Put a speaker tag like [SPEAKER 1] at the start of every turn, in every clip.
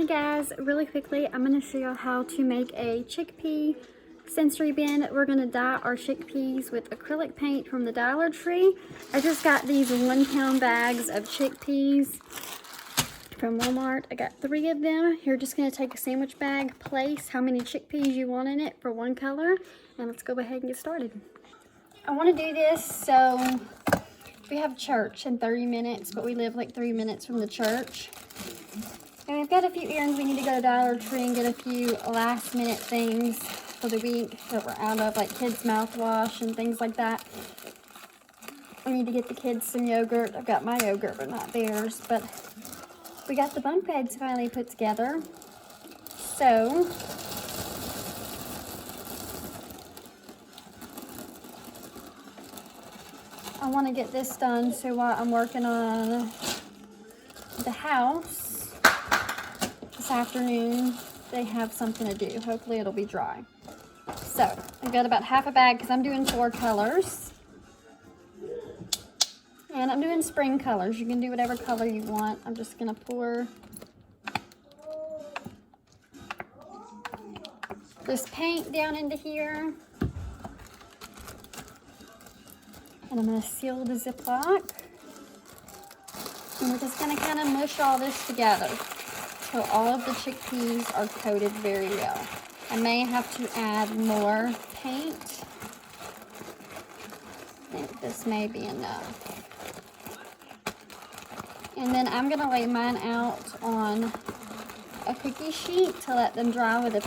[SPEAKER 1] guys, really quickly, I'm going to show you how to make a chickpea sensory bin. We're going to dye our chickpeas with acrylic paint from the Dollar Tree. I just got these 1 pound bags of chickpeas from Walmart. I got 3 of them. You're just going to take a sandwich bag, place how many chickpeas you want in it for one color, and let's go ahead and get started. I want to do this so we have church in 30 minutes, but we live like 3 minutes from the church. And we've got a few errands we need to go to Dollar Tree and get a few last minute things for the week that we're out of, like kids mouthwash and things like that. We need to get the kids some yogurt. I've got my yogurt, but not theirs. But we got the bunk beds finally put together. So I want to get this done, so while I'm working on the house this afternoon, they have something to do. Hopefully it'll be dry. So I've got about half a bag because I'm doing 4 colors. And I'm doing spring colors. You can do whatever color you want. I'm just going to pour this paint down into here. And I'm going to seal the Ziploc. And we're just going to kind of mush all this together so all of the chickpeas are coated very well. I may have to add more paint. I think this may be enough. And then I'm going to lay mine out on a cookie sheet to let them dry with a,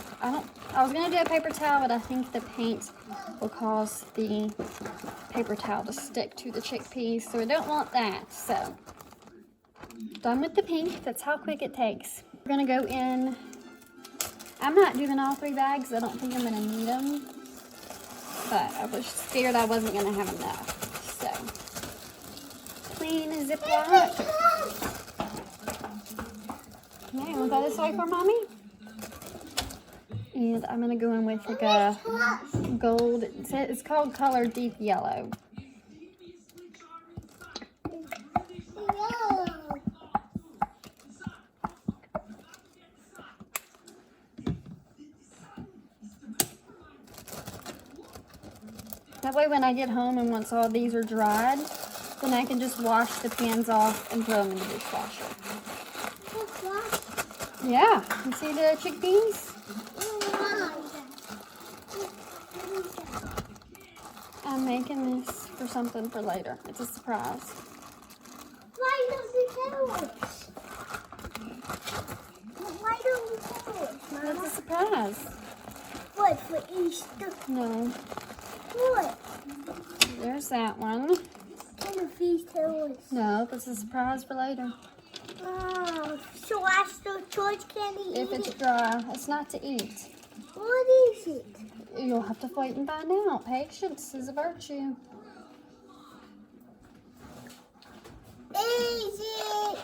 [SPEAKER 1] I was going to do a paper towel, but I think the paint will cause the paper towel to stick to the chickpeas, so I don't want that. So, done with the pink. That's how quick it takes. We're going to go in. I'm not doing all 3 bags. I don't think I'm going to need them, but I was scared I wasn't going to have enough. So, clean Ziploc. Okay, want that this way for mommy? And I'm going to go in with like a gold, it's called Color Deep Yellow. That way when I get home and once all these are dried, then I can just wash the pans off and throw them in the dishwasher. Yeah, you see the chickpeas? I'm making this for something for later. It's a surprise.
[SPEAKER 2] Why don't you tell us? Why don't you tell us, Mama?
[SPEAKER 1] It's a surprise.
[SPEAKER 2] What, for Easter?
[SPEAKER 1] No.
[SPEAKER 2] What?
[SPEAKER 1] There's that one.
[SPEAKER 2] What if you tell us?
[SPEAKER 1] No, it's a surprise for later.
[SPEAKER 2] Oh, so after church can eat
[SPEAKER 1] If
[SPEAKER 2] it?
[SPEAKER 1] it's dry, it's not to eat.
[SPEAKER 2] What is it?
[SPEAKER 1] You'll have to wait and find out. Patience is a virtue.
[SPEAKER 2] Is it,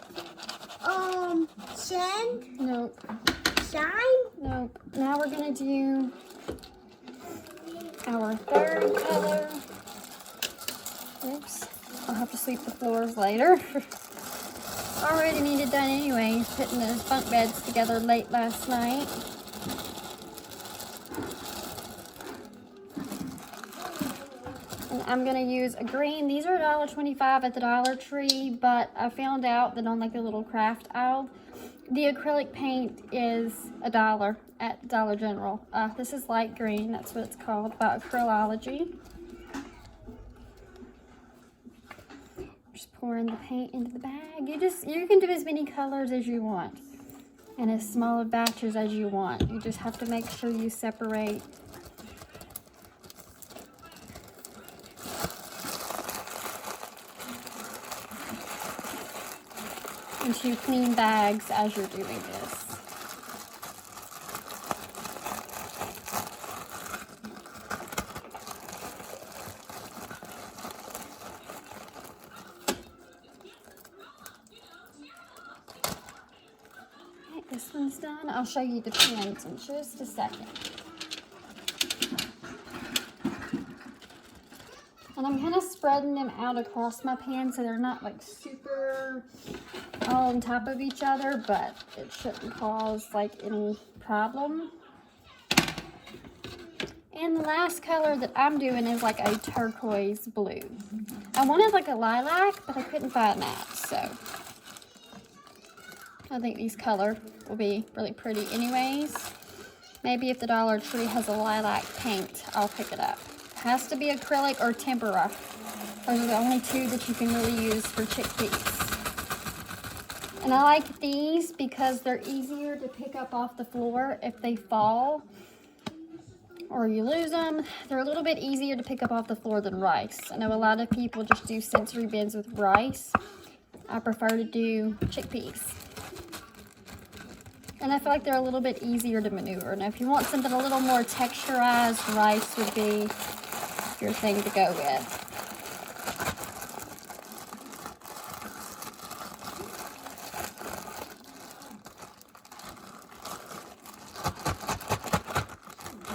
[SPEAKER 2] sand?
[SPEAKER 1] Nope.
[SPEAKER 2] Shine?
[SPEAKER 1] Nope. Now we're going to do our 3rd color. Oops. I'll have to sweep the floors later. Already needed done anyway, putting those bunk beds together late last night. And I'm going to use a green. These are $1.25 at the Dollar Tree, but I found out that on like a little craft aisle, the acrylic paint is $1 at Dollar General. This is light green, that's what it's called, by Acrylology. Just pouring the paint into the bag. You can do as many colors as you want and as small of batches as you want. You just have to make sure you separate into clean bags as you're doing this. This one's done. I'll show you the pins in just a second. And I'm kind of spreading them out across my pan so they're not like super all on top of each other, but it shouldn't cause like any problem. And the last color that I'm doing is like a turquoise blue. I wanted like a lilac, but I couldn't find that, so I think these color will be really pretty anyways. Maybe if the Dollar Tree has a lilac paint, I'll pick it up. It has to be acrylic or tempera. Those are the only two that you can really use for chickpeas. And I like these because they're easier to pick up off the floor if they fall or you lose them. They're a little bit easier to pick up off the floor than rice. I know a lot of people just do sensory bins with rice. I prefer to do chickpeas. And I feel like they're a little bit easier to maneuver. Now, if you want something a little more texturized, rice would be your thing to go with.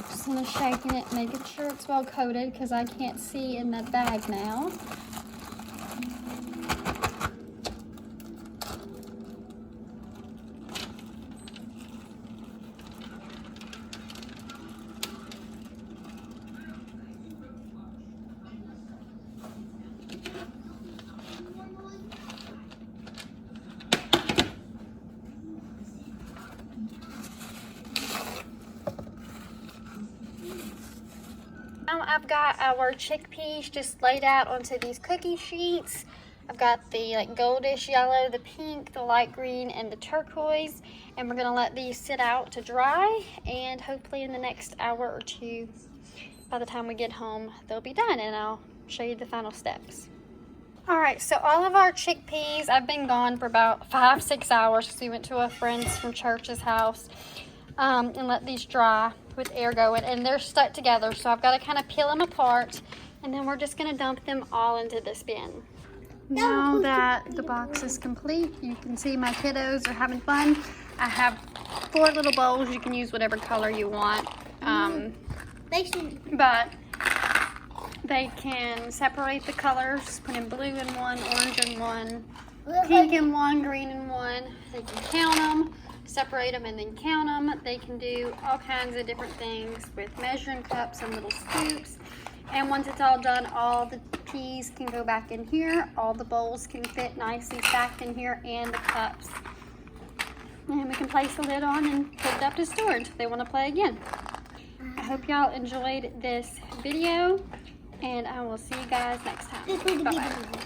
[SPEAKER 1] Just kind of shaking it, making sure it's well coated because I can't see in that bag now. Now I've got our chickpeas just laid out onto these cookie sheets. I've got the like goldish yellow, the pink, the light green, and the turquoise. And we're gonna let these sit out to dry, and hopefully in the next hour or two, by the time we get home, they'll be done, and I'll show you the final steps. All right, so all of our chickpeas, I've been gone for about 5-6 hours because we went to a friend's from church's house and let these dry with air going, and they're stuck together, so I've got to kind of peel them apart, and then we're just going to dump them all into this bin. Now that the box is complete, you can see my kiddos are having fun. I have 4 little bowls. You can use whatever color you want, but they can separate the colors, put in blue in one, orange in one, pink in one, green in one. They can count them, separate them, and then count them. They can do all kinds of different things with measuring cups and little scoops. And once it's all done, all the peas can go back in here. All the bowls can fit nicely stacked in here, and the cups. And we can place the lid on and put it up to storage if they want to play again. I hope y'all enjoyed this video, and I will see you guys next time. Bye-bye.